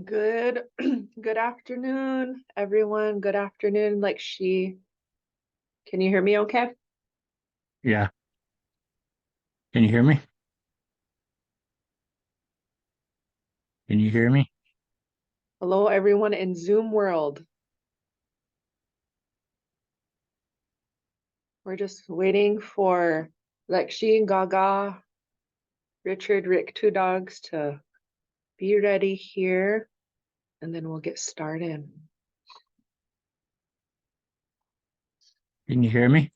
Good good afternoon, everyone. Good afternoon, Can you hear me okay? Yeah. Can you hear me? Can you hear me? Hello, everyone in Zoom world. We're just waiting for Lexi, Gaga, Richard, Rick, two dogs to be ready here, and then we'll get started. Can you hear me?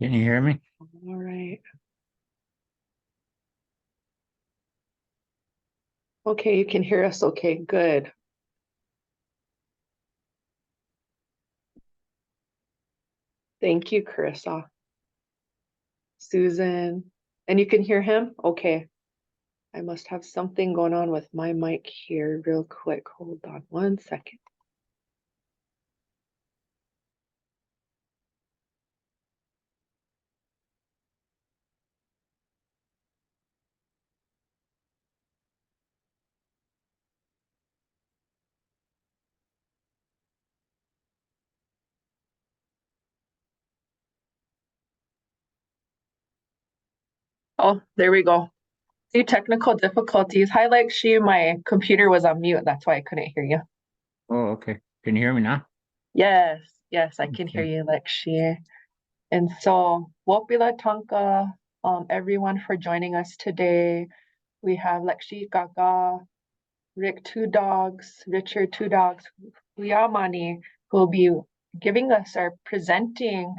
Can you hear me? All right. Okay, you can hear us. Okay, good. Thank you, Carissa. Susan. And you can hear him? Okay. I must have something going on with my mic here real quick. Hold on one second. Oh, there we go. See, technical difficulties. Hi, Lakshmi. My computer was on mute. That's why I couldn't hear you. Oh, okay. Can you hear me now? Yes, yes, I can hear Okay. you, Lakshmi. And so, Wopila Tonka, everyone for joining us today. We have Lakshmi, Gaga, Rick, two dogs, Richard, two dogs, Hmuya Mani, who will be giving us or presenting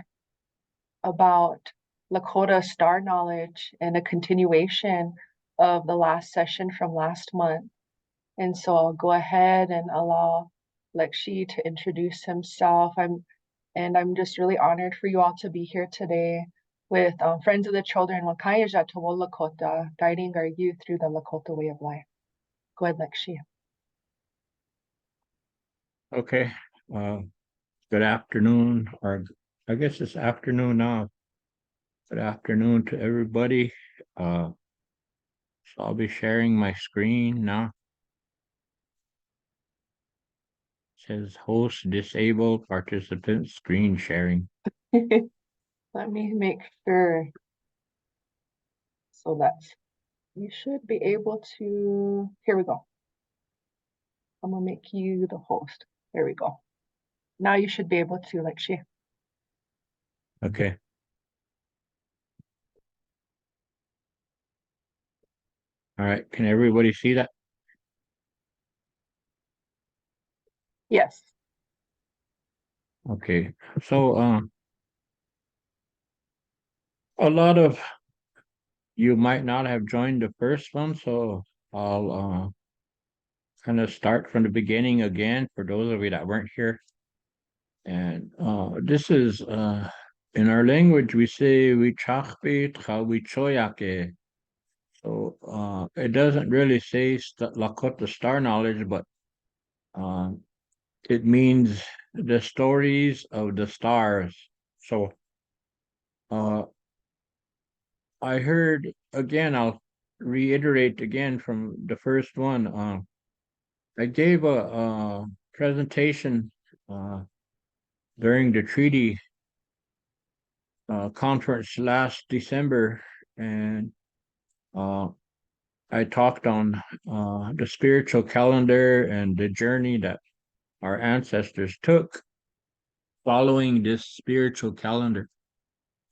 about Lakota star knowledge and a continuation of the last session from last month. And so I'll go ahead and allow Lekshi to introduce himself. I'm just really honored for you all to be here today with Friends of the Children, Lakota, guiding our youth through the Lakota way of life. Go ahead, Lekshi. Okay. Good afternoon, or I guess it's afternoon now. Good afternoon to everybody. So I'll be sharing my screen now. It says host disabled participant screen sharing. Let me make sure. So that's, you should be able to, here we go. I'm gonna make you the host. There we go. Now you should be able to, Lekshi. Okay. All right. Can everybody see that? Yes. Okay. So a lot of you might not have joined the first one, so I'll kind of start from the beginning again for those of you that weren't here. And this is in our language we say Wichachpi Wichoyake. So it doesn't really say Lakota star knowledge, but uh, it means the stories of the stars. So uh, I heard again, I'll reiterate again from the first one. I gave a presentation during the treaty conference last December, and I talked on the spiritual calendar and the journey that our ancestors took following this spiritual calendar.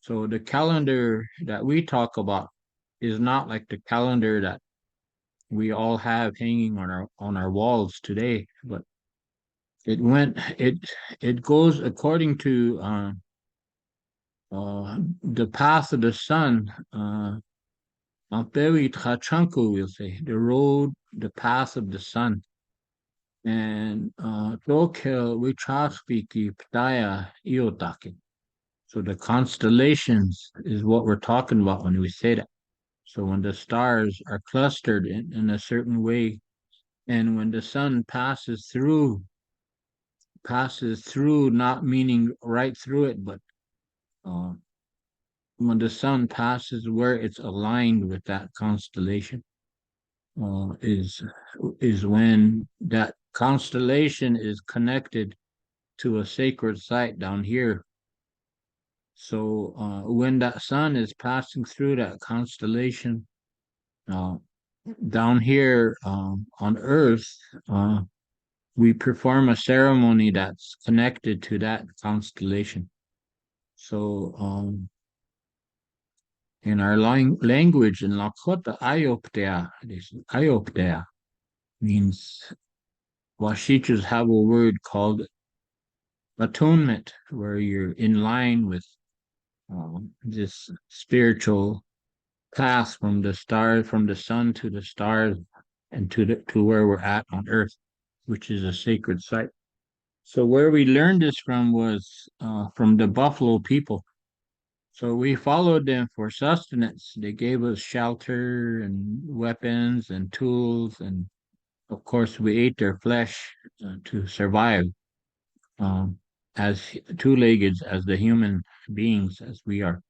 So the calendar that we talk about is not like the calendar that we all have hanging on our walls today, but it goes according to the path of the sun. Very Trachanko will say the road, the path of the sun. And Tokel Wichachpiki Ptaya Iotake. So the constellations is what we're talking about when we say that. So when the stars are clustered in a certain way, and when the sun passes through, not meaning right through it, but when the sun passes where it's aligned with that constellation, is when that constellation is connected to a sacred site down here. So when that sun is passing through that constellation down here on Earth, we perform a ceremony that's connected to that constellation. So in our language in Lakota, ayoptea means Washichus have a word called attunement, where you're in line with this spiritual path from the stars, from the sun to the stars, and to where we're at on Earth, which is a sacred site. So where we learned this from was from the Buffalo people. So we followed them for sustenance. They gave us shelter and weapons and tools, and of course we ate their flesh to survive as two-legged as the human beings as we are.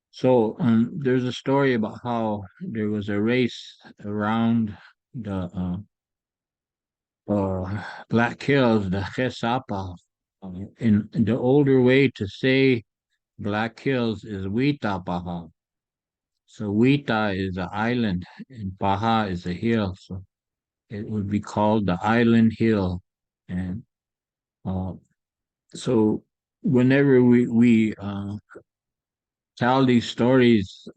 So there's a story about how there was a race around the LakЙol, the He Sapa. In the older way to say LakЙol is Witapaha. So Wita is an island and Paha is a hill. So it would be called the island hill. And so whenever we tell these stories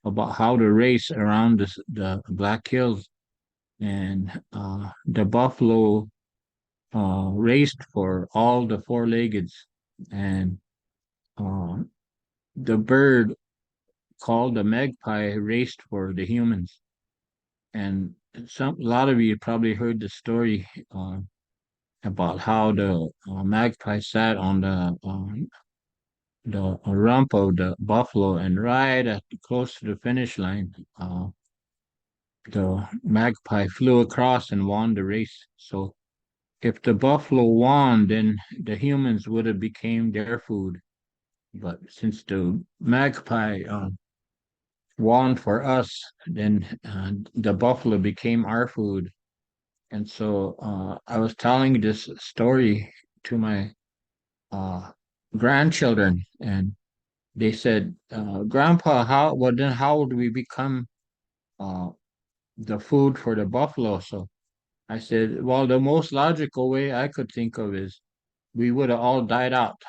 about how to race around the Lakｙls, and the buffalo raced for all the four-leggeds, and the bird called the magpie raced for the humans. And a lot of you probably heard the story about how the magpie sat on the rump of the buffalo, and right at close to the finish line, the magpie flew across and won the race. So if the buffalo won, then the humans would have became their food. But since the magpie won for us, then the buffalo became our food. And so I was telling this story to my grandchildren, and they said, "Grandpa, how would we become uh, the food for the buffalo?" So I said, "Well, the most logical way I could think of is we would have all died out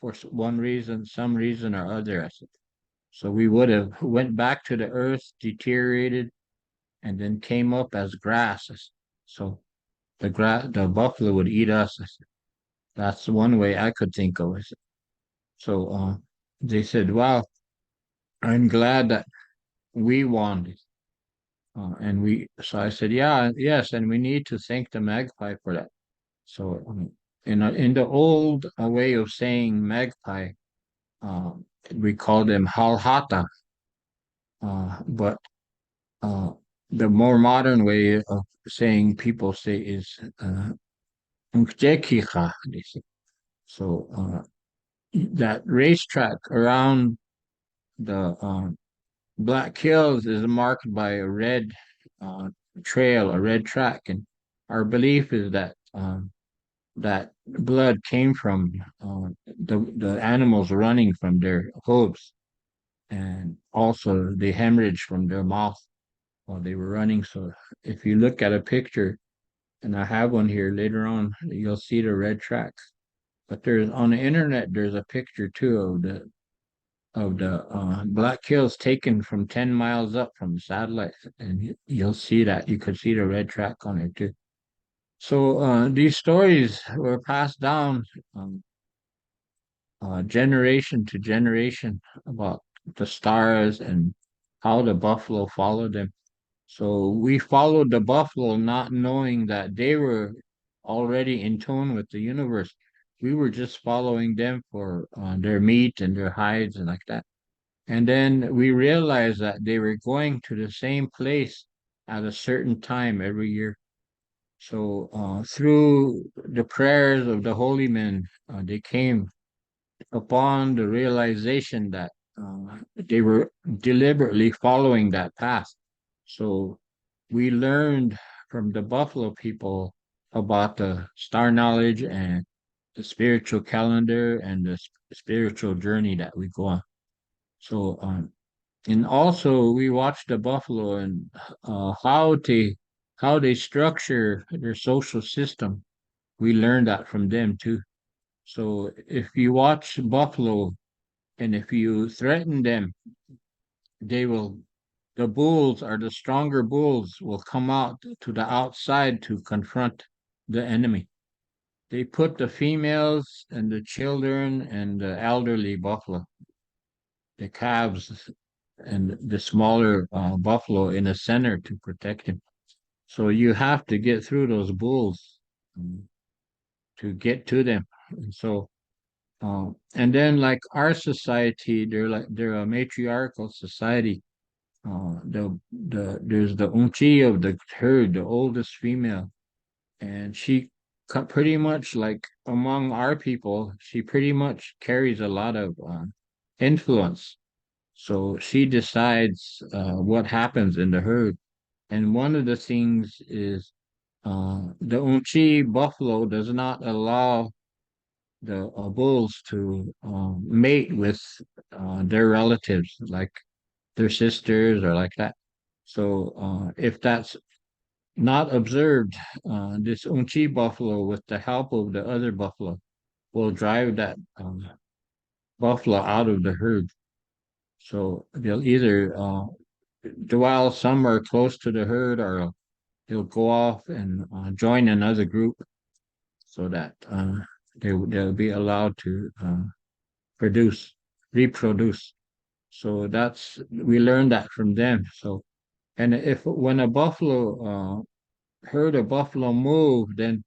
for one reason, some reason or other." I said, so we would have went back to the earth, deteriorated, and then came up as grass. So the buffalo would eat us. I said, that's one way I could think of it. So they said, "Well, I'm glad that we won this." So I said, "Yeah, yes, and we need to thank the magpie for that." So in the old way of saying magpie, uh, we call them halhata, but the more modern way of saying people say is "Nkjekicha," they say. So that racetrack around the Black Hills is marked by a red trail, a red track, and our belief is that that blood came from the animals running from their hooves, and also the hemorrhage from their mouth while they were running. So if you look at a picture, and I have one here later on, you'll see the red tracks. But there's on the internet, there's a picture too of the Black Hills taken from 10 miles up from the satellite, and you'll see that you could see the red track on it too. So these stories were passed down generation to generation about the stars and how the buffalo followed them. So we followed the buffalo not knowing that they were already in tune with the universe. We were just following them for their meat and their hides and like that. And then we realized that they were going to the same place at a certain time every year. So through the prayers of the holy men, they came upon the realization that they were deliberately following that path. So we learned from the Buffalo people about the star knowledge and the spiritual calendar and the spiritual journey that we go on. So, and also we watched the buffalo and how they structure their social system. We learned that from them too. So if you watch buffalo and if you threaten them, they will. The bulls or the stronger bulls will come out to the outside to confront the enemy. They put the females and the children and the elderly buffalo, the calves and the smaller buffalo in the center to protect him. So you have to get through those bulls to get to them. And so, and then like our society, they're a matriarchal society. There's the unchi of the herd, the oldest female, and she pretty much like among our people, she pretty much carries a lot of influence. So she decides what happens in the herd. And one of the things is the Unchi buffalo does not allow the bulls to mate with their relatives, like their sisters or like that. So if that's not observed, this Unchi buffalo, with the help of the other buffalo, will drive that buffalo out of the herd. So they'll either dwell somewhere close to the herd or he'll go off and join another group so that they'll be allowed to produce, reproduce. So we learned that from them. So, and if when a buffalo herd of buffalo move, then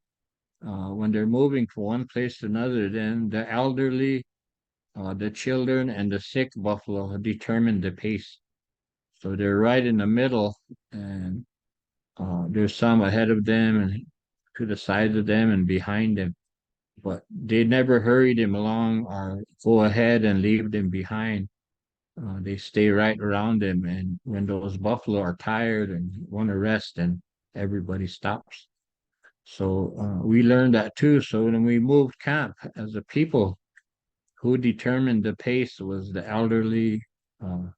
when they're moving from one place to another, then the elderly, the children, and the sick buffalo determine the pace. So they're right in the middle, and there's some ahead of them and to the side of them and behind them, but they never hurry them along or go ahead and leave them behind. They stay right around them, and when those buffalo are tired and want to rest, then everybody stops. So we learned that too. So when we moved camp as a people, who determined the pace was the elderly, uh,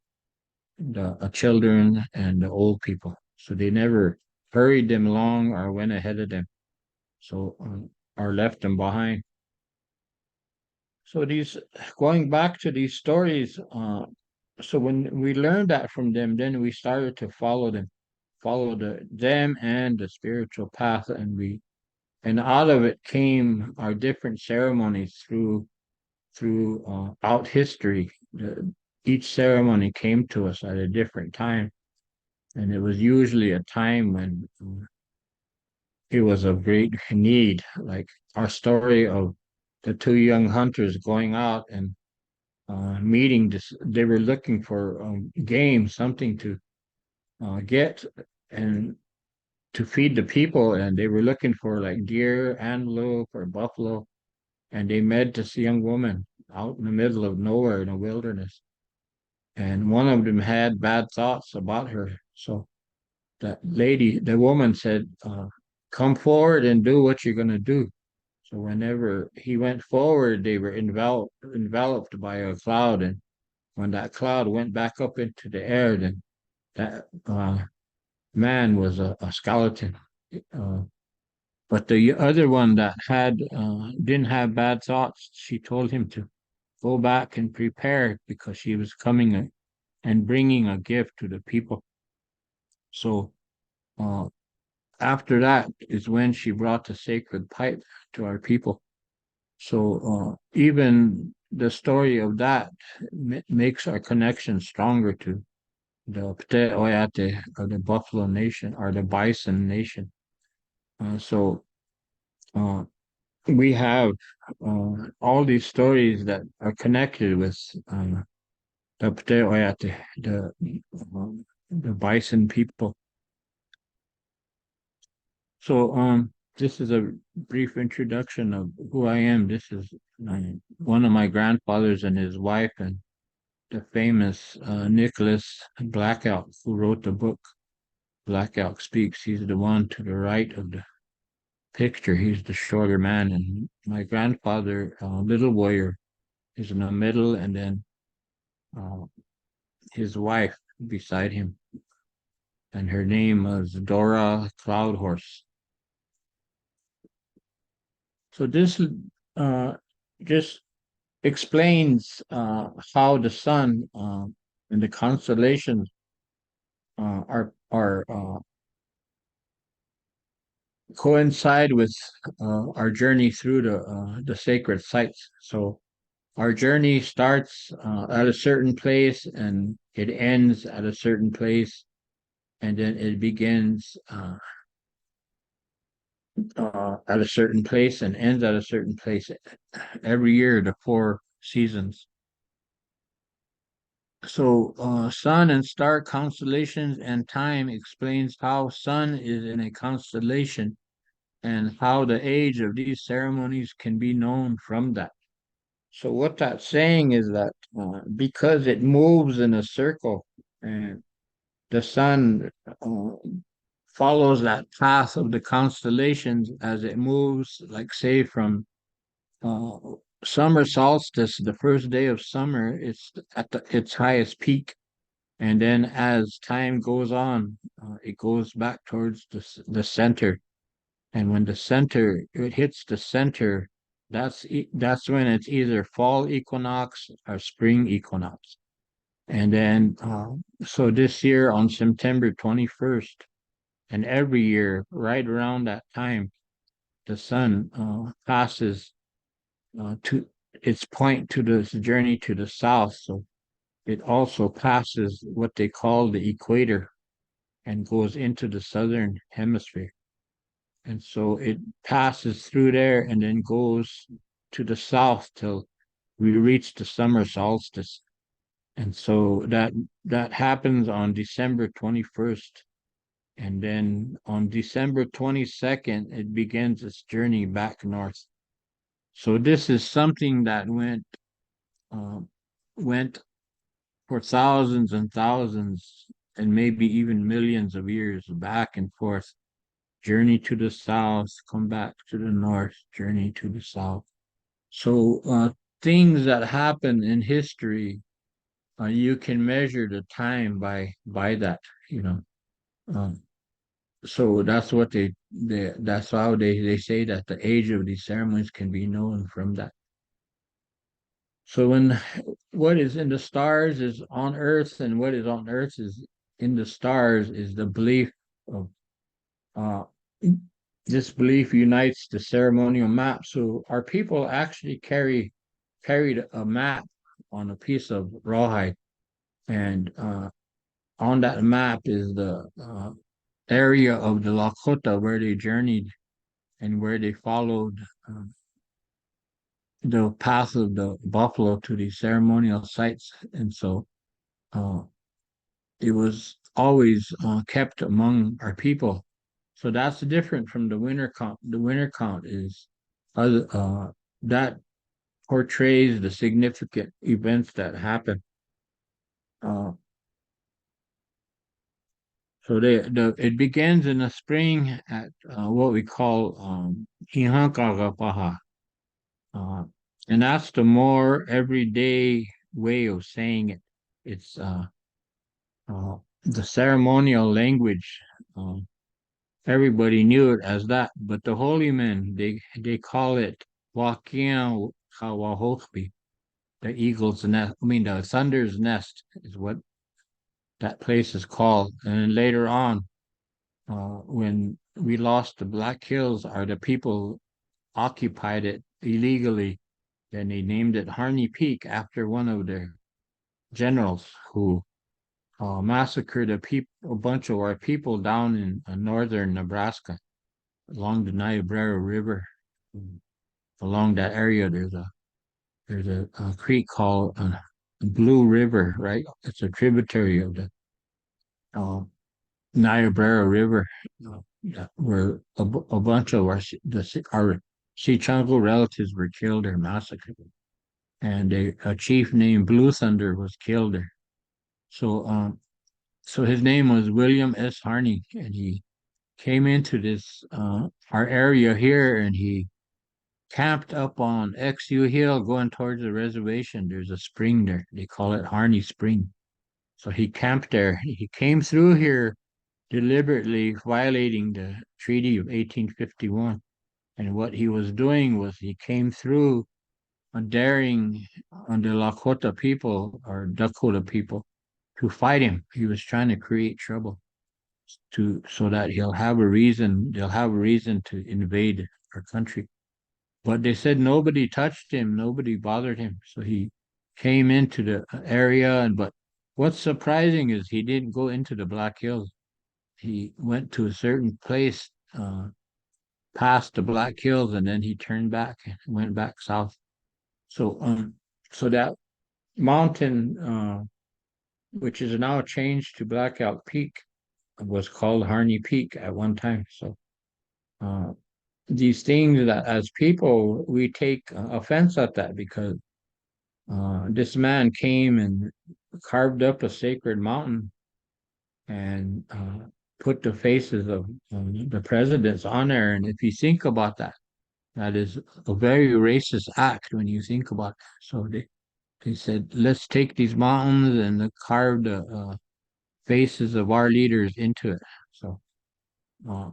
the children, and the old people. So they never hurried them along or went ahead of them. So or left them behind. So these going back to these stories, so when we learned that from them, then we started to follow them and the spiritual path, and out of it came our different ceremonies through out history. Each ceremony came to us at a different time, and it was usually a time when it was of great need, like our story of the two young hunters going out and meeting this. They were looking for game, something to get and to feed the people, and they were looking for like deer, antelope, or buffalo, and they met this young woman out in the middle of nowhere in a wilderness, and one of them had bad thoughts about her. So the woman said, "Come forward and do what you're gonna do." So whenever he went forward, they were enveloped by a cloud, and when that cloud went back up into the air, then that man was a skeleton. Uh, but the other one that had didn't have bad thoughts, she told him to go back and prepare because she was coming and bringing a gift to the people. So uh, after that is when she brought the sacred pipe to our people. So even the story of that makes our connection stronger to the Pte Oyate or the Buffalo Nation or the Bison Nation. So uh, we have all these stories that are connected with the Pte Oyate, the Bison people. So this is a brief introduction of who I am. This is one of my grandfathers and his wife, and the famous Nicholas Black Elk, who wrote the book Black Elk Speaks. He's the one to the right of the picture. He's the shorter man, and my grandfather, Little Warrior, is in the middle, and then his wife beside him, and her name was Dora Cloud Horse. So this just explains how the sun and the constellations are coincide with our journey through the sacred sites. So our journey starts at a certain place and it ends at a certain place, and then it begins at a certain place and ends at a certain place every year, the 4 seasons. So sun and star constellations and time explains how sun is in a constellation and how the age of these ceremonies can be known from that. So what that's saying is that because it moves in a circle and the sun follows that path of the constellations as it moves, like say from uh, summer solstice, the first day of summer, it's at its highest peak. And then as time goes on, it goes back towards the center. And when it hits the center, that's when it's either fall equinox or spring equinox. And then, so this year on September 21st, and every year, right around that time, the sun passes to its point to this journey to the south. So it also passes what they call the equator and goes into the southern hemisphere. And so it passes through there and then goes to the south till we reach the summer solstice. And so that happens on December 21st. And then on December 22nd, it begins its journey back north. So this is something that went for thousands and thousands and maybe even millions of years back and forth. Journey to the south, come back to the north, journey to the south. So things that happen in history, you can measure the time by that, you know. So that's what that's how they say that the age of these ceremonies can be known from that. So when what is in the stars is on earth, and what is on earth is in the stars, is the belief of uh this belief unites the ceremonial map. So our people actually carried a map on a piece of rawhide, and on that map is the area of the Lakota where they journeyed and where they followed the path of the buffalo to the ceremonial sites. And so uh, it was always kept among our people. So that's different from the winter count. The winter count is that portrays the significant events that happen. Uh, so it begins in the spring at what we call Hihankagapaha. Uh, and that's the more everyday way of saying it. It's the ceremonial language. Everybody knew it as that, but the holy men they call it Wakyan Kawahochbi, the eagle's nest. I mean, the thunder's nest is what that place is called. And later on, when we lost the Black Hills, or the people occupied it illegally, then they named it Harney Peak after one of their generals who massacred a bunch of our people down in northern Nebraska along the Niobrara River. Along that area, there's a creek called Blue River, right? It's a tributary of the uh, Niobrara River, where a bunch of our Sicango relatives were killed or massacred. and a chief named Blue Thunder was killed there. So his name was William S. Harney, and he came into this our area here, and he camped up on XU Hill going towards the reservation. There's a spring there. They call it Harney Spring. So he camped there. He came through here deliberately violating the Treaty of 1851. And what he was doing was he came through daring on the Lakota people or Dakota people to fight him. He was trying to create trouble so that they'll have a reason to invade our country. But they said nobody touched him, nobody bothered him. So he came into the area, but what's surprising is he didn't go into the Black Hills. He went to a certain place past the Black Hills, and then he turned back and went back south. So that mountain, which is now changed to Black Elk Peak, was called Harney Peak at one time. So these things that as people we take offense at that because this man came and carved up a sacred mountain and put the faces of the presidents on there. And if you think about that, that is a very racist act when you think about it. So they said, let's take these mountains and carve the faces of our leaders into it. So uh,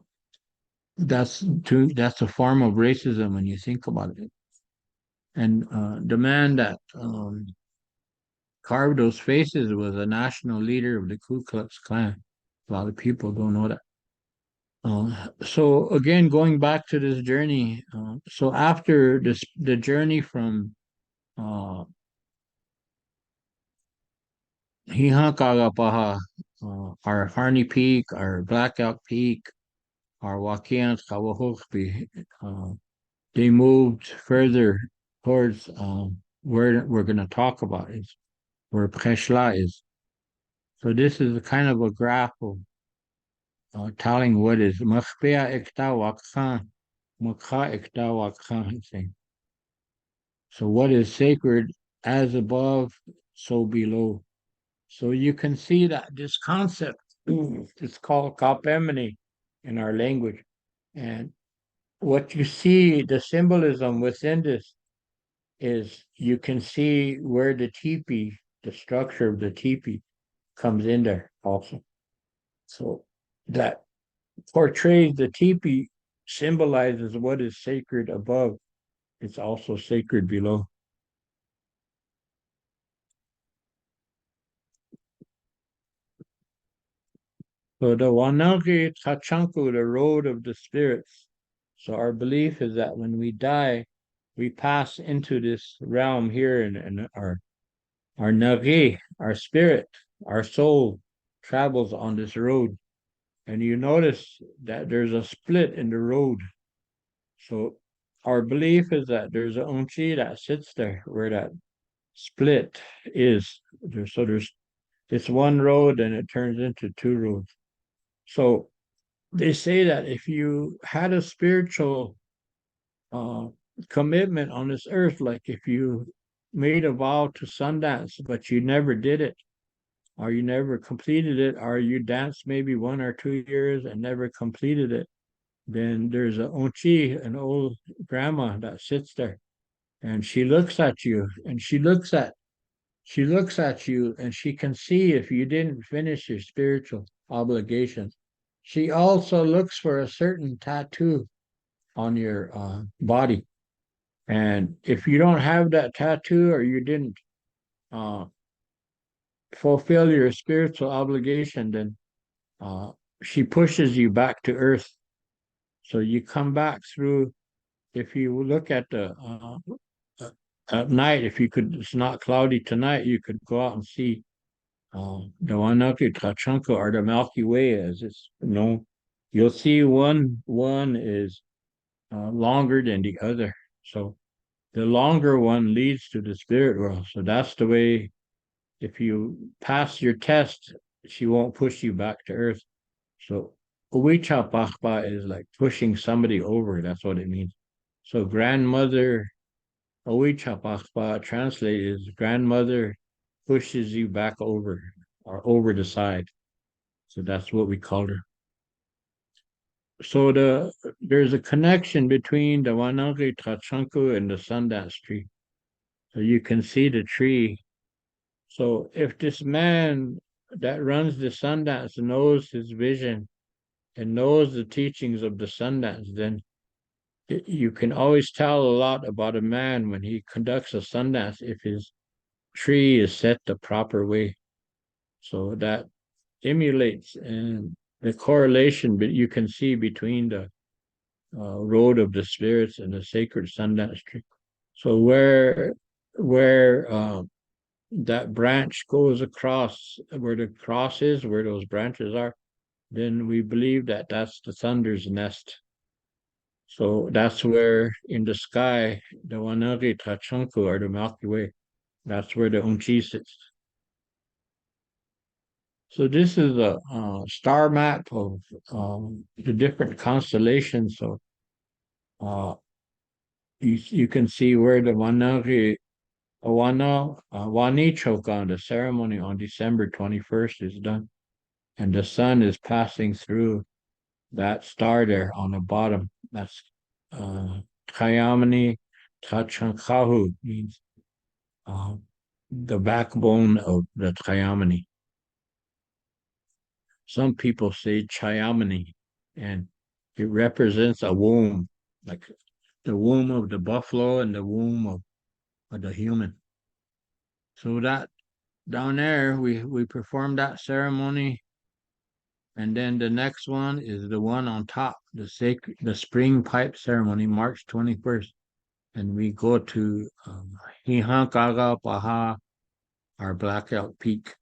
that's a form of racism when you think about it. And the man that carved those faces was a national leader of the Ku Klux Klan. A lot of people don't know that. So again, going back to this journey, so after the journey from Hihankagapaha, our Harney Peak, our Black Elk Peak, our Wakians Kawahokpi, they moved further towards where we're going to talk about is where Pe Sla is. So this is a kind of a graph of telling what is Machpea Ekta Wakhan, Makha Ekta Wakhan thing. So what is sacred as above, so below. So you can see that this concept is called Kapemini in our language. And what you see, the symbolism within this is you can see where the teepee, the structure of the teepee comes in there also. So that portrays the teepee symbolizes what is sacred above. It's also sacred below. So the Wanagi Tachanku, the road of the spirits. So our belief is that when we die, we pass into this realm here, and our nagi, our spirit, our soul travels on this road. And you notice that there's a split in the road. So our belief is that there's an unchi that sits there where that split is. There's it's one road and it turns into two roads. So they say that if you had a spiritual uh, commitment on this earth, like if you made a vow to Sundance, but you never did it, or you never completed it, or you danced maybe 1 or 2 years and never completed it, then there's a onchi, an old grandma that sits there, and she looks at you, and she looks at you, and she can see if you didn't finish your spiritual obligations. She also looks for a certain tattoo on your body. And if you don't have that tattoo or you didn't uh, fulfill your spiritual obligation, then she pushes you back to earth. So you come back through, if you look at at night, if you could, it's not cloudy tonight, you could go out and see the Wanaki Tachanka or the Milky Way as it's known. You'll see one is longer than the other. So the longer one leads to the spirit world. So that's the way, if you pass your test, she won't push you back to earth. So Uwicha is like pushing somebody over. That's what it means. So grandmother WichhoÄan translated is grandmother pushes you back over or over the side. So that's what we called her. So there's a connection between the Wanagi Tachanku and the Sundance tree. So you can see the tree. So if this man that runs the Sundance knows his vision and knows the teachings of the Sundance, then you can always tell a lot about a man when he conducts a Sundance if his tree is set the proper way. So that emulates and the correlation that you can see between the road of the spirits and the sacred Sundance tree. So where that branch goes across, where the cross is, where those branches are, then we believe that that's the thunder's nest. So that's where in the sky, the Wanagi Tachanku or the Milky Way, that's where the Unchi sits. So this is a star map of the different constellations. So you can see where the Wanagi WichhoÄan, the ceremony on December 21st is done. And the sun is passing through that star there on the bottom. That's Kayamani Tachankahu, means the backbone of the Kayamani. Some people say Chayamani, and it represents a womb, like the womb of the buffalo and the womb of the human. So that down there, we perform that ceremony, and then the next one is the one on top, the spring pipe ceremony, March 21st, and we go to Hihankaga Paha, our blackout peak.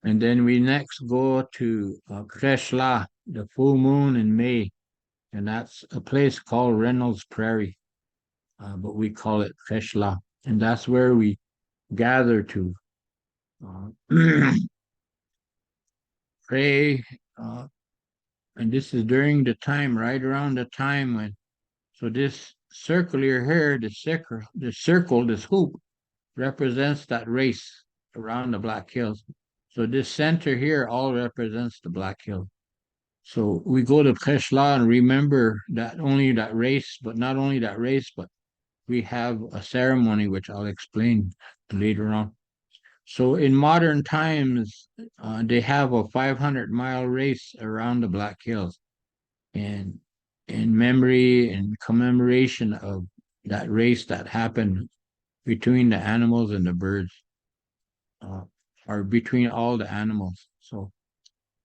And then we next go to Pe Sla, the full moon in May, and that's a place called Reynolds Prairie, but we call it Pe Sla, and that's where we gather to pray, and this is during the time, right around the time when, so this circle here, the circle, this hoop, represents that race around the Black Hills. So this center here all represents the Black Hills. So we go to Pe Sla and remember that only that race, but not only that race, but we have a ceremony which I'll explain later on. So in modern times, they have a 500-mile race around the Black Hills, and in memory and commemoration of that race that happened between the animals and the birds, or between all the animals. So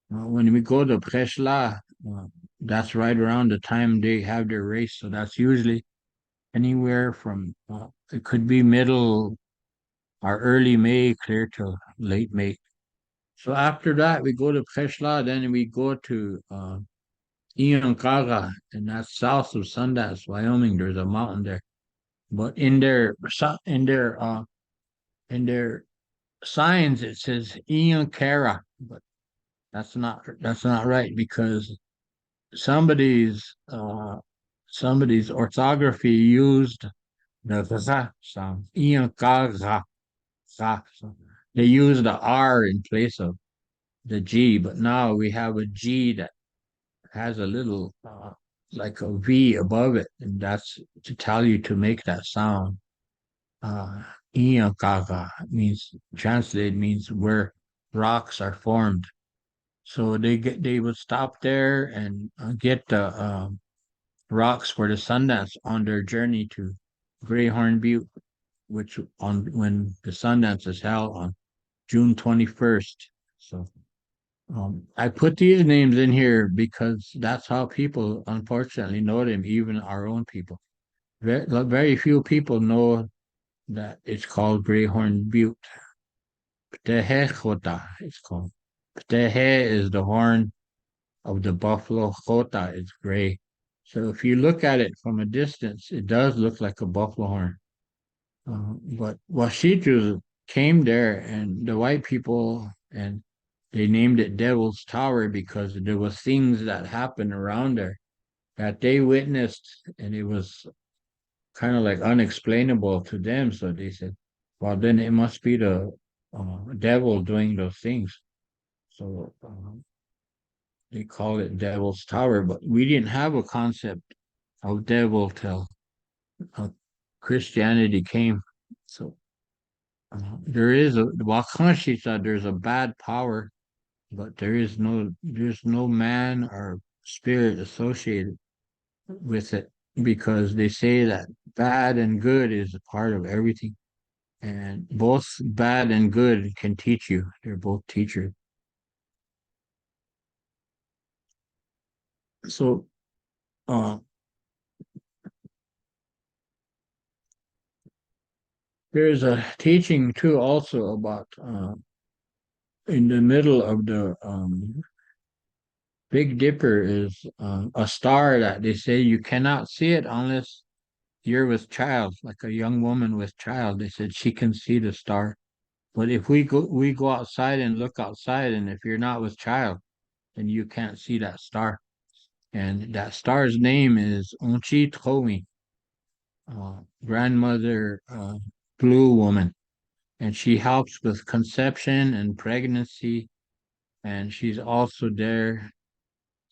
when we go to Pe Sla, that's right around the time they have their race. So that's usually anywhere from it could be middle or early May, clear to late May. So after that, we go to Pe Sla, then we go to Ionkaga, and that's south of Sundance, Wyoming. There's a mountain there, but in their signs it says Ionkara, but that's not right because somebody's orthography used the za sound. Ionkaga. So they used the R in place of the G, but now we have a G that has a little like a V above it, and that's to tell you to make that sound. Iyakaga means translated means where rocks are formed. So they would stop there and get the rocks for the Sundance on their journey to Greyhorn Butte, which on when the Sundance is held on June 21st. So I put these names in here because that's how people unfortunately know them, even our own people. Very few people know that it's called Greyhorn Butte. Ptehe Chota, it's called. Ptehe is the horn of the buffalo. Chota is gray. So if you look at it from a distance, it does look like a buffalo horn. But Washiju came there, and the white people, and they named it Devil's Tower because there was things that happened around there that they witnessed, and it was kind of like unexplainable to them. So they said, well, then it must be the devil doing those things. So they call it Devil's Tower, but we didn't have a concept of devil till uh, Christianity came. So there is a Wakashita, there's a bad power, but there's no man or spirit associated with it because they say that bad and good is a part of everything. And both bad and good can teach you. They're both teachers. So uh, there's a teaching too also about in the middle of the Big Dipper is a star that they say you cannot see it unless you're with child, like a young woman with child. They said she can see the star. But if we go outside and look outside, and if you're not with child, then you can't see that star. And that star's name is Unchi Tomi, grandmother blue woman. And she helps with conception and pregnancy. And she's also there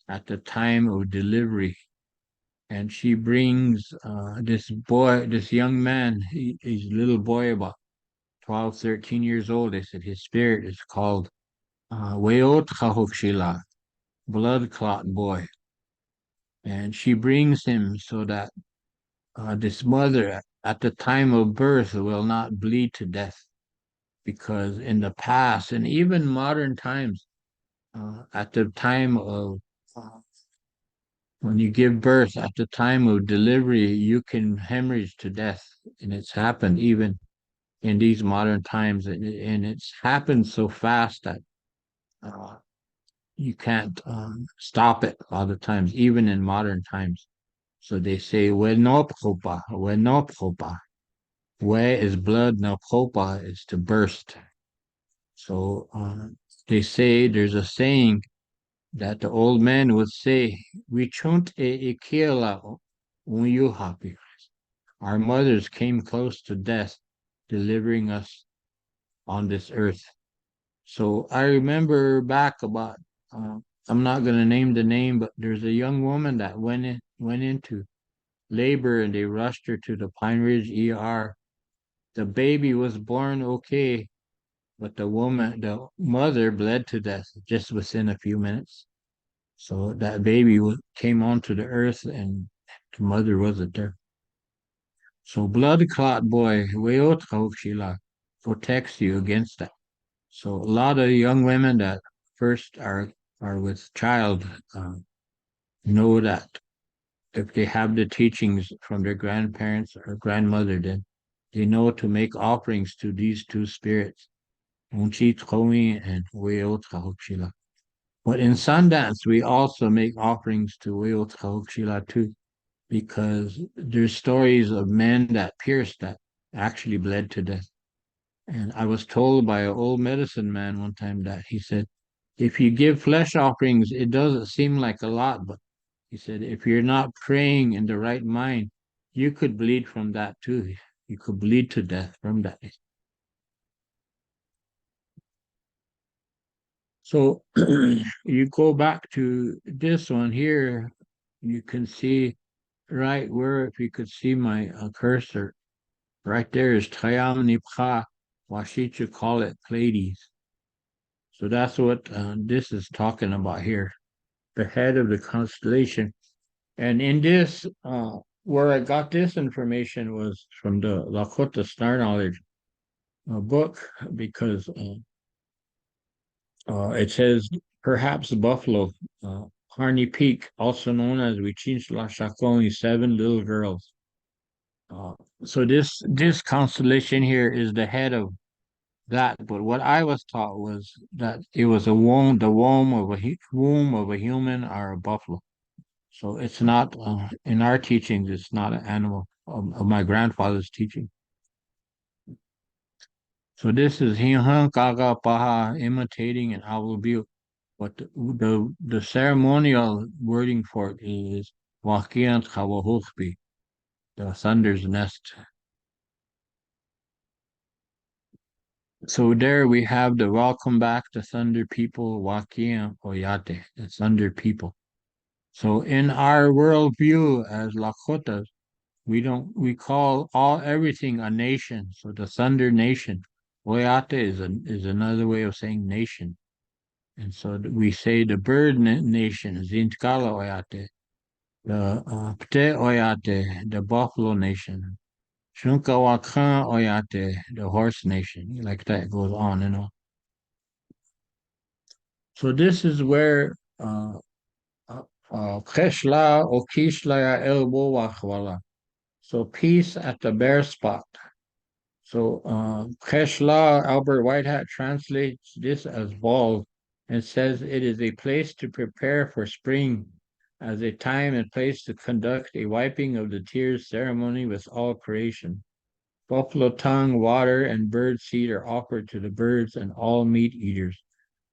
at the time of delivery. And she brings this young man, he's a little boy about 12, 13 years old. They said his spirit is called Weot Chahokshila, blood clot boy. And she brings him so that this mother at the time of birth will not bleed to death. Because in the past and even modern times, at the time of uh, when you give birth, at the time of delivery, you can hemorrhage to death. And it's happened even in these modern times. And it's happened so fast that uh, you can't stop it a lot of times, even in modern times. So they say, Wenopropa, Wenopropa. We is blood, Nopropa is to burst. So they say there's a saying that the old man would say, "We chunt e ikiela you happy." Our mothers came close to death, delivering us on this earth. So I remember back about, I'm not going to name the name, but there's a young woman that went into labor and they rushed her to the Pine Ridge ER. The baby was born okay, but the mother bled to death just within a few minutes. So that baby came onto the earth and the mother wasn't there. So blood clot boy, Weotraukshila, protects you against that. So a lot of young women that first are with child know that if they have the teachings from their grandparents or grandmother, then they know to make offerings to these two spirits, Unchi Tromi and Weotraukshila. But in Sundance, we also make offerings to Weotraukshila too, because there's stories of men that pierced that actually bled to death. And I was told by an old medicine man one time that he said, if you give flesh offerings, it doesn't seem like a lot, but he said, if you're not praying in the right mind, you could bleed from that too. You could bleed to death from that. So you go back to this one here, you can see right where, if you could see my cursor, right there is Trayam Nipcha, Washicha call it Pleiades. So that's what this is talking about here, the head of the constellation. And in this, where I got this information was from the Lakota Star Knowledge book, because it says perhaps buffalo, Harney Peak, also known as Wichinchla Shakoni, 7 little girls. So this constellation here is the head of that. But what I was taught was that it was the womb of womb of a human or a buffalo. So it's not in our teachings. It's not an animal of my grandfather's teaching. So this is Hihan Kaga Paha imitating an owl view. But the ceremonial wording for it is Wakian Kawahochbi. the thunder's nest. So there we have the welcome back to Thunder people, Wakia Oyate, the Thunder people. So in our worldview as Lakotas, we call everything a nation. So the Thunder Nation, Oyate is another way of saying nation. And so we say the bird nation, Zintkala Oyate, the Pte Oyate, the buffalo nation, Shunkawakan Oyate, the horse nation, like that goes on and on. So this is where Keshla o Kishlaya Elbo Wachwala. So peace at the bare spot. So Keshla, Albert Whitehat translates this as bald and says it is a place to prepare for spring, as a time and place to conduct a wiping of the tears ceremony with all creation. Buffalo tongue, water, and bird seed are offered to the birds and all meat eaters.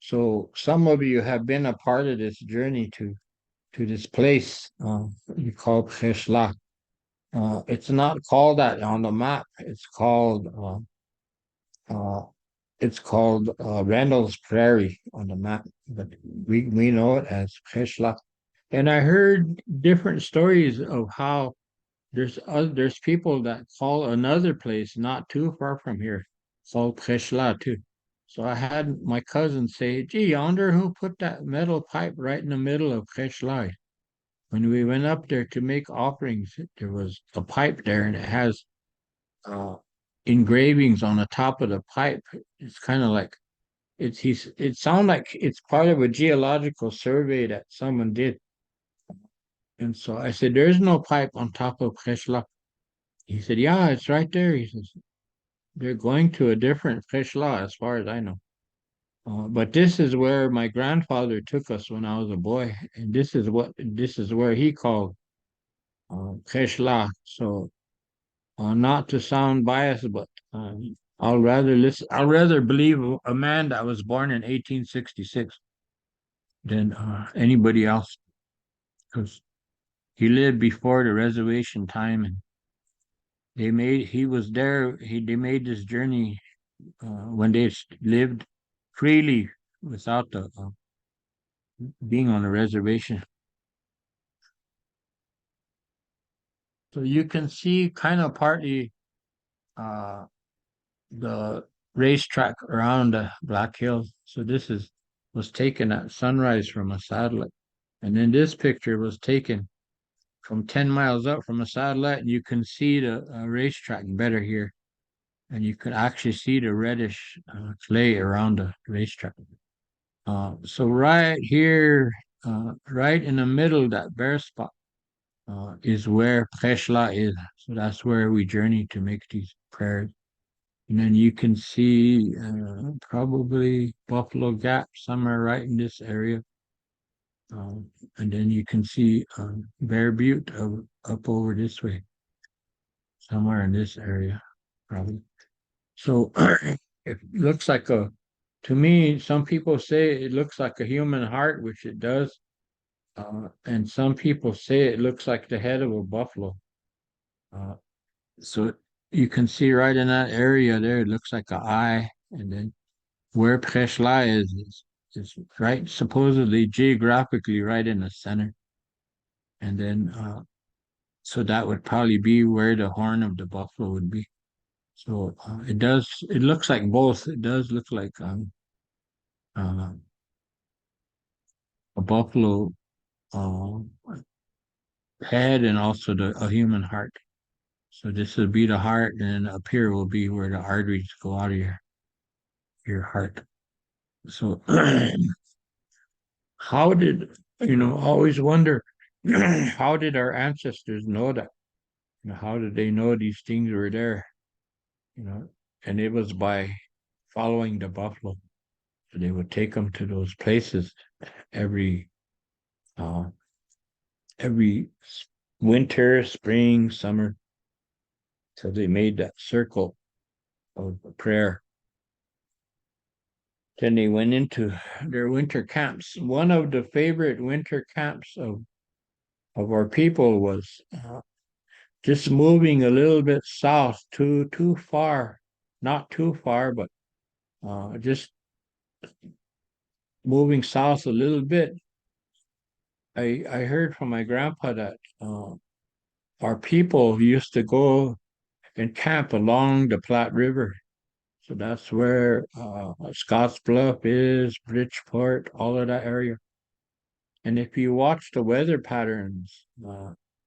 So some of you have been a part of this journey to this place you call Pe Sla. It's not called that on the map. It's called Randall's Prairie on the map, but we know it as Pe Sla. And I heard different stories of how there's people that call another place not too far from here called Pe Sla too. So I had my cousin say, "Gee, I wonder who put that metal pipe right in the middle of Pe Sla." When we went up there to make offerings, there was a pipe there, and it has uh, engravings on the top of the pipe. It's kind of like it sounds like it's part of a geological survey that someone did. And so I said, "There's no pipe on top of Pe Sla." He said, "Yeah, it's right there." He says, "They're going to a different Pe Sla as far as I know." But this is where my grandfather took us when I was a boy, and this is where he called Pe Sla. So not to sound biased, but I'll rather listen. I'll rather believe a man that was born in 1866 than anybody else, because he lived before the reservation time, and he was there. They made this journey when they lived freely without the being on a reservation. So you can see kind of partly uh, the racetrack around the Black Hills. So was taken at sunrise from a satellite. And then this picture was taken from 10 miles up from a satellite, and you can see the racetrack better here. And you can actually see the reddish clay around the racetrack. So right here, right in the middle, that bare spot is where Pe Sla is. So that's where we journey to make these prayers. And then you can see probably Buffalo Gap somewhere right in this area. And then you can see Bear Butte up over this way, somewhere in this area, probably. So it looks like to me, some people say it looks like a human heart, which it does. And some people say it looks like the head of a buffalo. So you can see right in that area there, it looks like an eye. And then where Pe Sla is right, supposedly geographically right in the center. And then, so that would probably be where the horn of the buffalo would be. So it looks like both. It does look like uh, a buffalo uh, head and also a human heart. So this would be the heart, and up here will be where the arteries go out of your heart. So how did, always wonder, how did our ancestors know that? How did they know these things were there? And it was by following the buffalo. So they would take them to those places every uh, every winter, spring, summer. So they made that circle of prayer. Then they went into their winter camps. One of the favorite winter camps of our people was just moving a little bit south, too far, not too far, but just moving south a little bit. I heard from my grandpa that our people used to go and camp along the Platte River. So that's where Scotts Bluff is, Bridgeport, all of that area. And if you watch the weather patterns,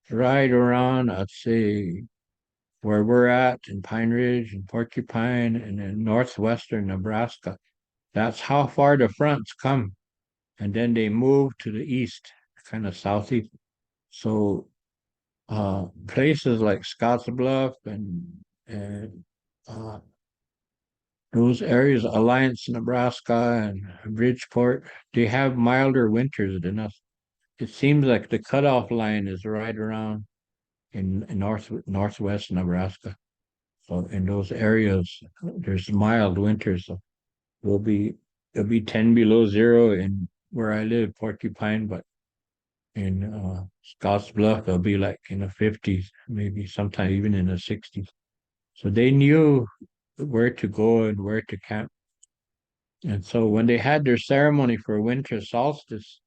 right around, I'd say, where we're at in Pine Ridge and Porcupine and in northwestern Nebraska, that's how far the fronts come. And then they move to the east, kind of southeast. So places like Scotts Bluff and those areas, Alliance, Nebraska, and Bridgeport, they have milder winters than us. It seems like the cutoff line is right around in northwest Nebraska. So in those areas, there's mild winters. So it'll be 10 below zero in where I live, Porcupine, but in Scotts Bluff, it'll be like in the 50s, maybe sometime even in the 60s. So they knew where to go and where to camp. And so when they had their ceremony for winter solstice,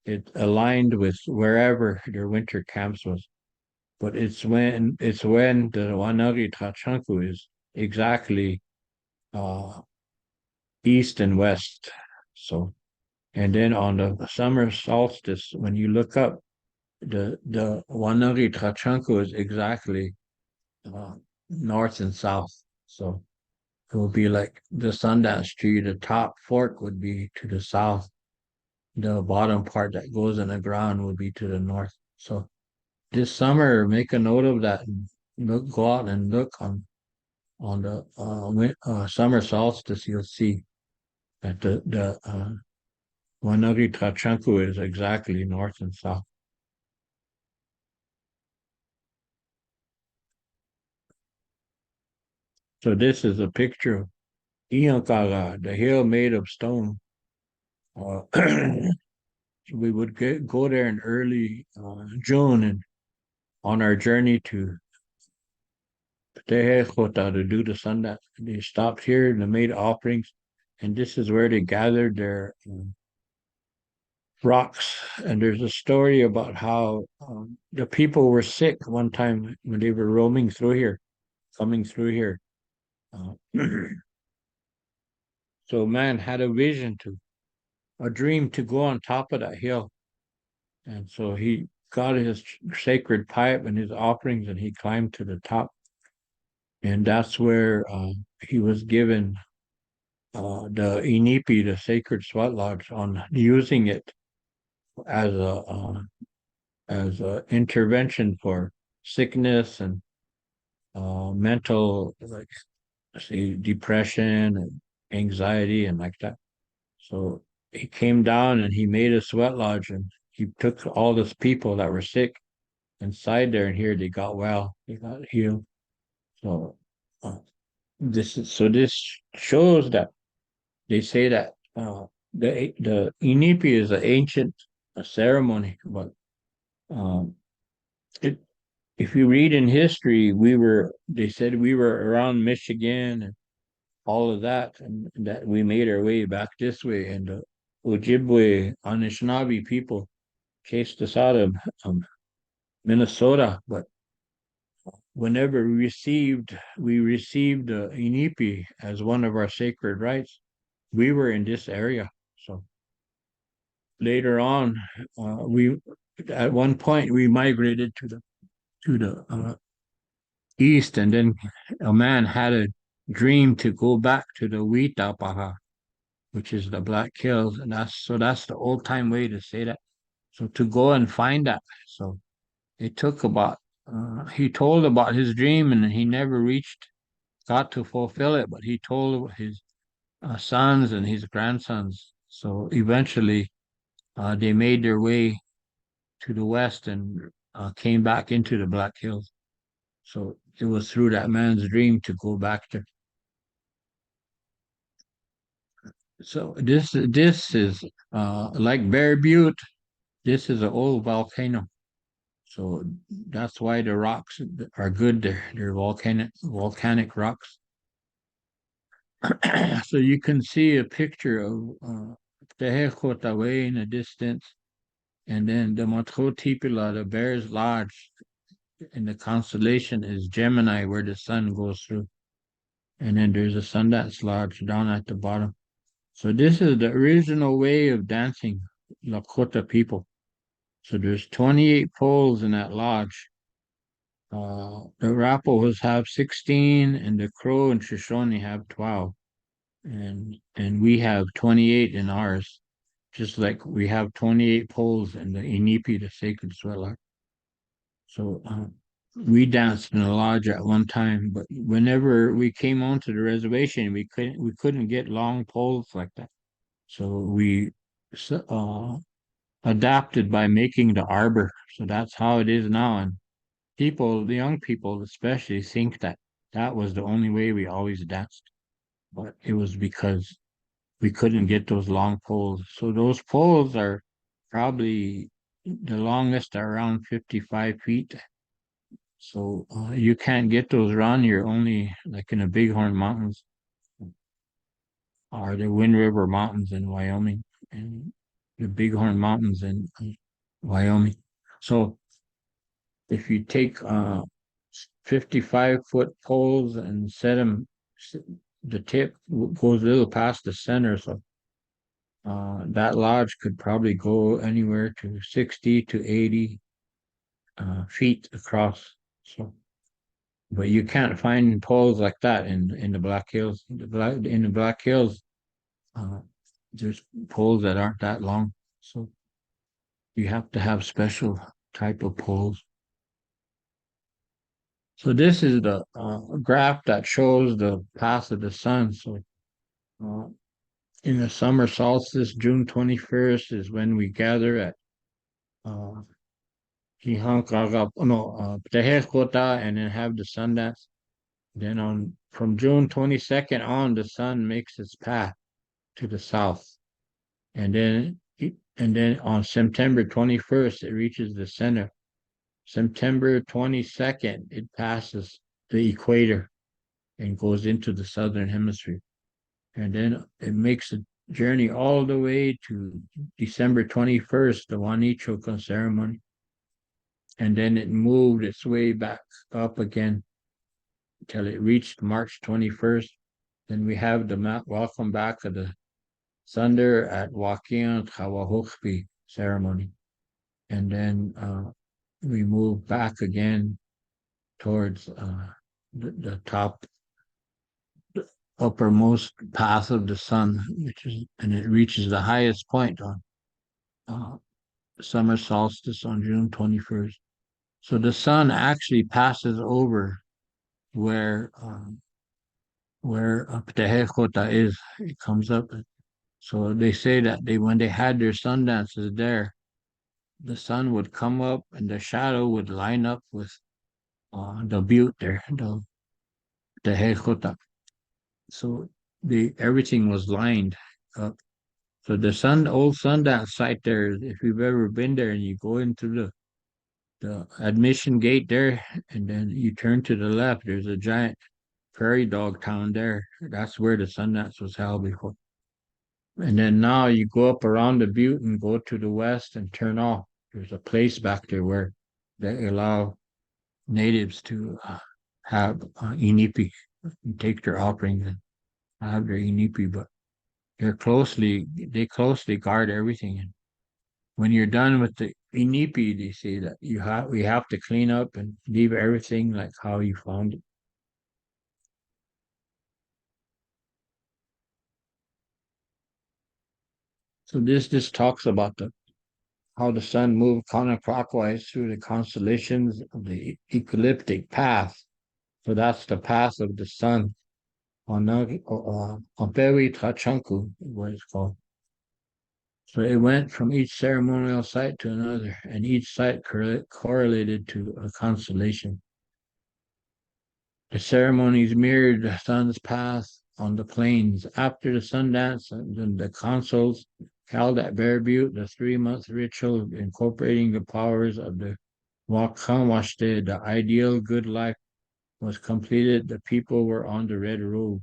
it aligned with wherever their winter camps was. But it's when the Wanagi Tachanku is exactly uh, east and west. So and then on the summer solstice, when you look up, the Wanagi Tachanku is exactly uh, north and south. So it will be like the Sundance tree. The top fork would be to the south. The bottom part that goes in the ground would be to the north. So this summer, make a note of that and go out and look on the summer solstice. You'll see that the Wanagi Tachanku is exactly north and south. So this is a picture of Iankaga, the hill made of stone. Uh, we would go there in early June and on our journey to Dakota to do the Sundance. They stopped here and they made offerings, and this is where they gathered their rocks. And there's a story about how the people were sick one time when they were roaming through here, coming through here. Uh, so man had a dream to go on top of that hill. And so he got his sacred pipe and his offerings and he climbed to the top. And that's where he was given the inipi, the sacred sweat lodge, on using it as a intervention for sickness and mental, like say depression and anxiety and like that. So he came down and he made a sweat lodge and he took all those people that were sick inside there and here they got well, they got healed. So uh, this shows that they say that the inipi is an ancient ceremony, but um, it if you read in history, they said we were around Michigan and all of that, and that we made our way back this way, and the Ojibwe Anishinaabe people chased us out of Minnesota, but whenever we received Inipi as one of our sacred rites, we were in this area. So later on, we at one point we migrated to the east, and then a man had a dream to go back to the Witapaha, which is the Black Hills, and that's the old time way to say that. So to go and find that. So it took about he told about his dream and he never got to fulfill it, but he told his sons and his grandsons. So eventually they made their way to the west and came back into the Black Hills. So it was through that man's dream to go back there. So this is like Bear Butte. This is an old volcano. So that's why the rocks are good. They're volcanic rocks. So you can see a picture of Tehekota way in the distance, and then the Matrotipila, the Bear's Lodge, in the constellation is Gemini, where the sun goes through. And then there's a Sundance Lodge down at the bottom. So this is the original way of dancing Lakota people. So there's 28 poles in that lodge. The Rapos have 16, and the Crow and Shoshone have 12. And we have 28 in ours, just like we have 28 poles in the Inipi, the sacred sweater. So we danced in the lodge at one time, but whenever we came onto the reservation, we couldn't get long poles like that. So we adapted by making the arbor. So that's how it is now. And people, the young people especially, think that that was the only way we always danced. But it was because we couldn't get those long poles. So those poles are probably the longest are around 55 feet. So you can't get those around here, only like in the Bighorn Mountains or the Wind River Mountains in Wyoming and the Bighorn Mountains in Wyoming. So if you take 55-foot poles and set them, the tip goes a little past the center. So that lodge could probably go anywhere to 60 to 80 feet across. So, but you can't find poles like that in the Black Hills. In the Black Hills, there's poles that aren't that long. So you have to have special type of poles. So this is the graph that shows the path of the sun. So in the summer solstice, June 21st is when we gather at Tehekota and then have the sun dance. Then from June 22nd on, the sun makes its path to the south. And then on September 21st, it reaches the center. September 22nd, it passes the equator and goes into the southern hemisphere. And then it makes a journey all the way to December 21st, the WichhoÄan ceremony. And then it moved its way back up again until it reached March 21st. Then we have the welcome back of the thunder at Lakιακოლ ceremony. And then we move back again towards the top, the uppermost path of the sun, and it reaches the highest point on summer solstice on June 21st. So the sun actually passes over where Tehekota is. It comes up. So they say that when they had their sun dances there, the sun would come up and the shadow would line up with the butte there, the Tehekota. So everything was lined up. So the old Sundance site there, if you've ever been there and you go into the admission gate there, and then you turn to the left, there's a giant prairie dog town there. That's where the Sundance was held before. And then now you go up around the butte and go to the west and turn off. There's a place back there where they allow natives to have inipi, and take their offerings and have their inipi, but they closely guard everything. And when you're done with the inipi, they say that we have to clean up and leave everything like how you found it. So this just talks about how the sun moved counterclockwise through the constellations of the ecliptic path. So that's the path of the sun on Pewi Trachanku, what it's called. So it went from each ceremonial site to another, and each site correlated to a constellation. The ceremonies mirrored the sun's path on the plains. After the sun dance, and the consuls held at Bear Butte the 3-month ritual incorporating the powers of the Wakhan the ideal good life was completed. The people were on the red road.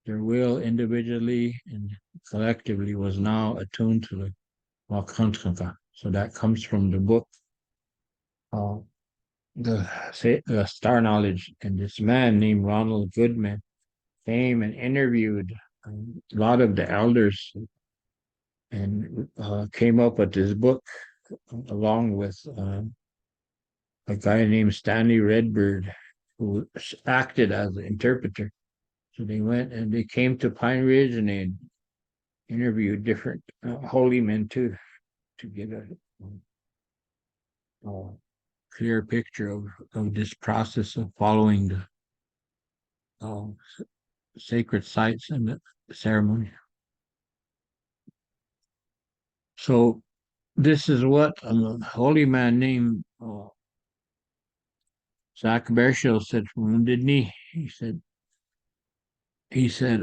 Their will individually and collectively was now attuned to the Wakhan. So that comes from the book, uh, the Star Knowledge. And this man named Ronald Goodman came and interviewed a lot of the elders and came up with this book along with a guy named Stanley Redbird, who acted as an interpreter. So they went and they came to Pine Ridge and they interviewed different holy men too to get a clear picture of this process of following the uh, sacred sites and the ceremony. So this is what a holy man named Zach Bershel said from Wounded Knee. He said,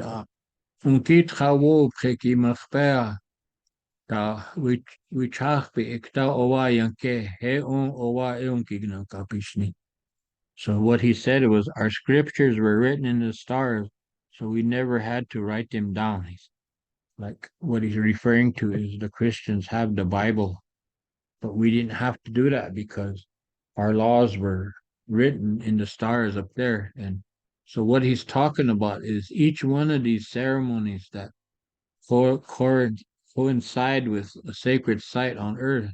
Unkit Chawo Preki Machpea Ta Wichach Be Ikta Owa Yanke He On Owa Eon Kigna Kapishni. So what he said was our scriptures were written in the stars, so we never had to write them down. Like what he's referring to is the Christians have the Bible, but we didn't have to do that because our laws were written in the stars up there. And so what he's talking about is each one of these ceremonies that coincide with a sacred site on earth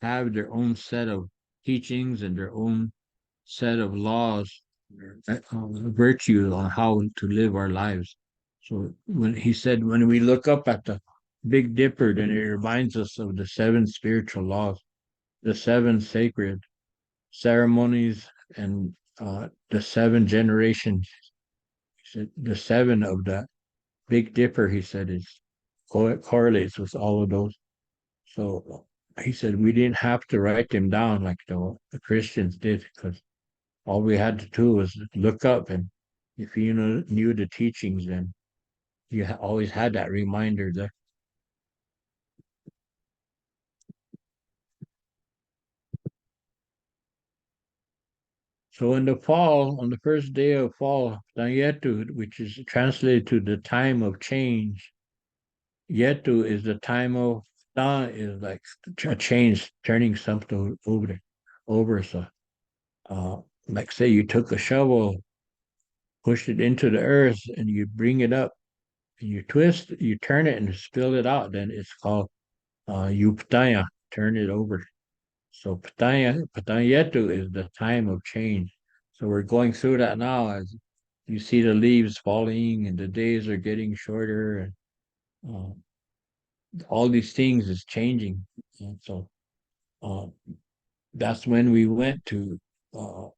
have their own set of teachings and their own set of laws, virtues on how to live our lives. So when he said, when we look up at the Big Dipper, then it reminds us of the seven spiritual laws, the seven sacred ceremonies, and the seven generations. He said the seven of the Big Dipper, he said, correlates with all of those. So he said we didn't have to write them down like the Christians did, because all we had to do was look up, and if you knew the teachings, then you always had that reminder there. So in the fall, on the first day of fall, Danyetu, which is translated to the time of change, Yetu is the time of Dan is like a change, turning something over. So, like say you took a shovel, pushed it into the earth, and you bring it up, and you twist, you turn it and spill it out. Then it's called Yuptaya, turn it over. So Patayetu is the time of change. So we're going through that now as you see the leaves falling and the days are getting shorter, and uh, all these things is changing. And so uh, that's when we went to uh,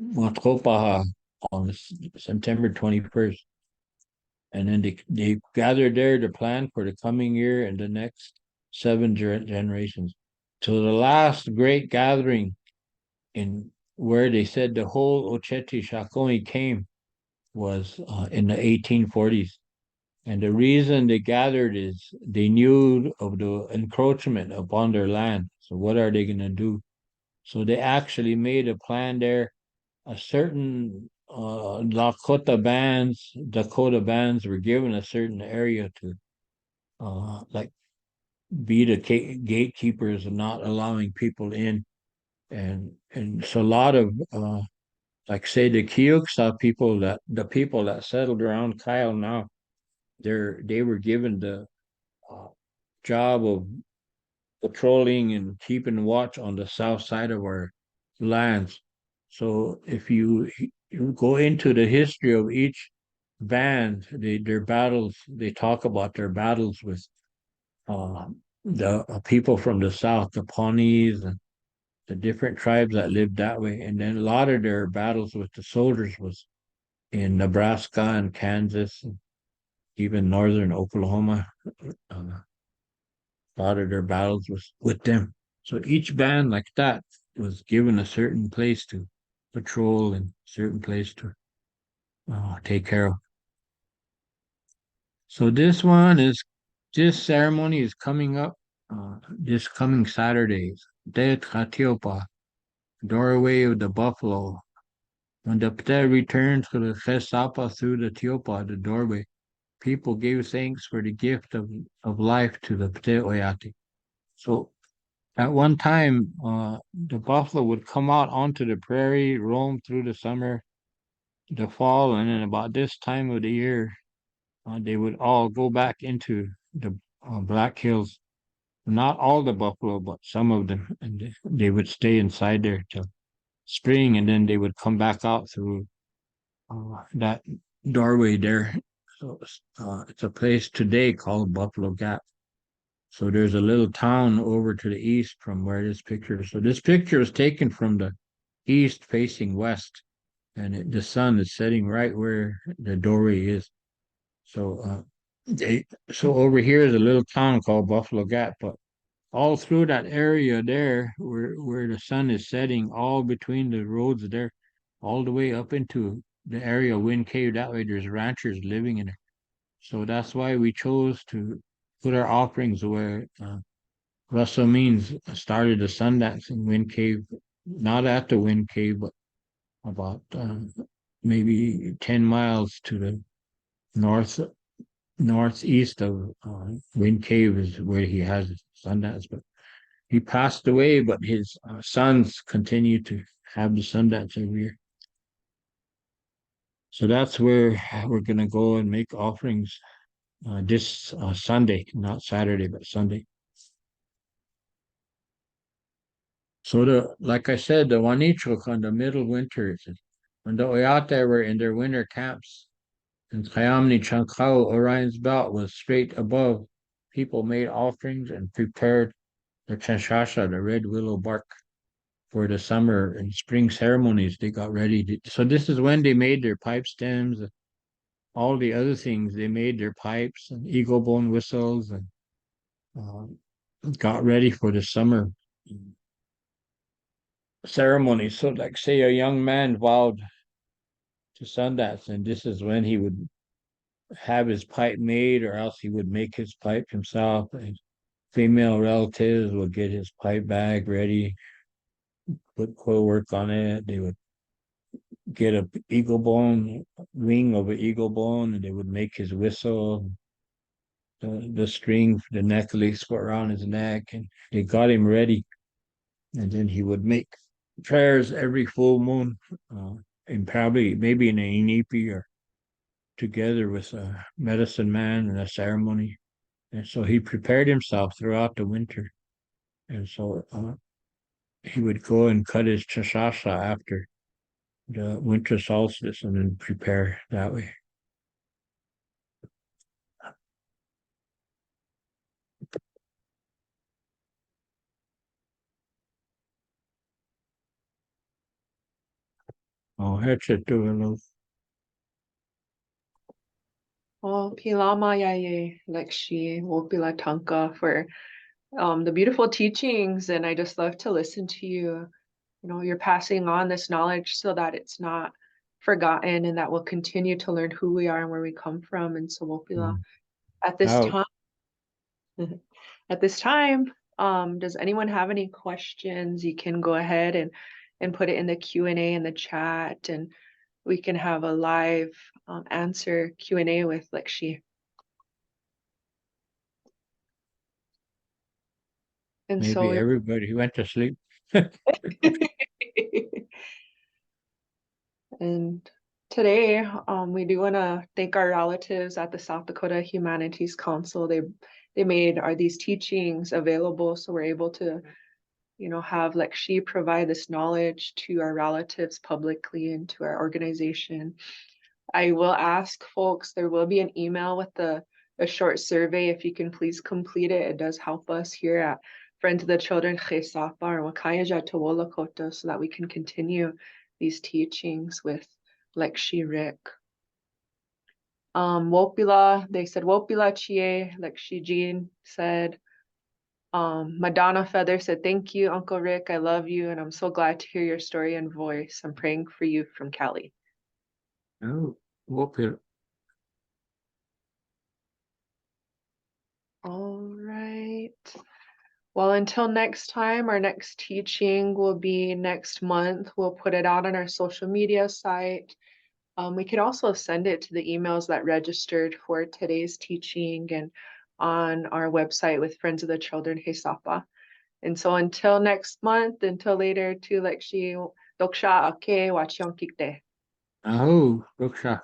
Matropaha on September 21st. And then they gathered there to plan for the coming year and the next seven generations. So the last great gathering in where they said the whole Ocheti Shakoni came was in the 1840s. And the reason they gathered is they knew of the encroachment upon their land. So what are they going to do? So they actually made a plan there. A certain Dakota bands were given a certain area to like be the gatekeepers and not allowing people in. And so a lot of like say the Kiuksa people, that the people that settled around Kyle now, they were given the uh, job of patrolling and keeping watch on the south side of our lands. So if you go into the history of each band, their battles, they talk about their battles with uh, the people from the south, the Pawnees and the different tribes that lived that way. And then a lot of their battles with the soldiers was in Nebraska and Kansas, and even northern Oklahoma. A lot of their battles was with them. So each band like that was given a certain place to patrol and certain place to take care of. So this ceremony is coming up this coming Saturday, De Tratiopa. doorway of the buffalo. When the Pte returned to the He Sapa through the Tiopa, the doorway, people gave thanks for the gift of life to the Pte Oyate. So at one time, the buffalo would come out onto the prairie, roam through the summer, the fall, and then about this time of the year, they would all go back into the Black Hills. Not all the buffalo, but some of them, and they would stay inside there till spring, and then they would come back out through that doorway there. So it's a place today called Buffalo Gap. So there's a little town over to the east from where this picture is. So this picture is taken from the east facing west, and the sun is setting right where the doorway is. So so over here is a little town called Buffalo Gap, but all through that area there where the sun is setting, all between the roads there, all the way up into the area of Wind Cave, that way there's ranchers living in it. So that's why we chose to put our offerings where Russell Means started the Sundance in Wind Cave, not at the Wind Cave, but about maybe 10 miles to the northeast of Wind Cave is where he has Sundance. But he passed away, but his sons continue to have the Sundance every year. So that's where we're going to go and make offerings this Sunday, not Saturday, but Sunday. So like I said, the Wanichuk on the middle winters, when the Oyate were in their winter camps, and Kayamni Chankau, Orion's belt, was straight above, people made offerings and prepared the Chanshasha, the red willow bark, for the summer and spring ceremonies. They got ready. So this is when they made their pipe stems, all the other things. They made their pipes and eagle bone whistles and got ready for the summer ceremony. So like say a young man vowed to Sundance, and this is when he would have his pipe made, or else he would make his pipe himself. And female relatives would get his pipe bag ready, put coil work on it. They would get a eagle bone, wing of an eagle bone, and they would make his whistle, the string, the necklace put around his neck, and they got him ready. And then he would make prayers every full moon, and probably maybe in a inipi or together with a medicine man and a ceremony. And so he prepared himself throughout the winter. And so he would go and cut his chashasha after the winter solstice and then prepare that way. Oh, that's it. Oh, Pilama Yaye, Lekshi, Wopila Tanka for the beautiful teachings. And I just love to listen to you. You know, you're passing on this knowledge so that it's not forgotten and that we'll continue to learn who we are and where we come from. And so Wopila, at this Out. time, at this time, does anyone have any questions? You can go ahead and put it in the Q&A in the chat, and we can have a live answer Q&A with Lekshi. And Maybe so everybody went to sleep. and today, we do want to thank our relatives at the South Dakota Humanities Council. They made these teachings available, so we're able to, you know, have Lekshi provide this knowledge to our relatives publicly and to our organization. I will ask folks, there will be an email with a short survey. If you can please complete it. It does help us here at Friends of the Children-He Sapa or Lakota so that we can continue these teachings with Lekshi Rick. Wopila, they said Wopila Chie, Lekshi Jean said. Madonna Feather said, thank you, Uncle Rick. I love you, and I'm so glad to hear your story and voice. I'm praying for you from Cali. Oh, Wopila. All right. Well, until next time, our next teaching will be next month. We'll put it out on our social media site. We could also send it to the emails that registered for today's teaching and on our website with Friends of the Children-He Sapa. And so until next month, until later, to Lakshi Doksha Ake Wachion Kikte. Aho, Ruksha.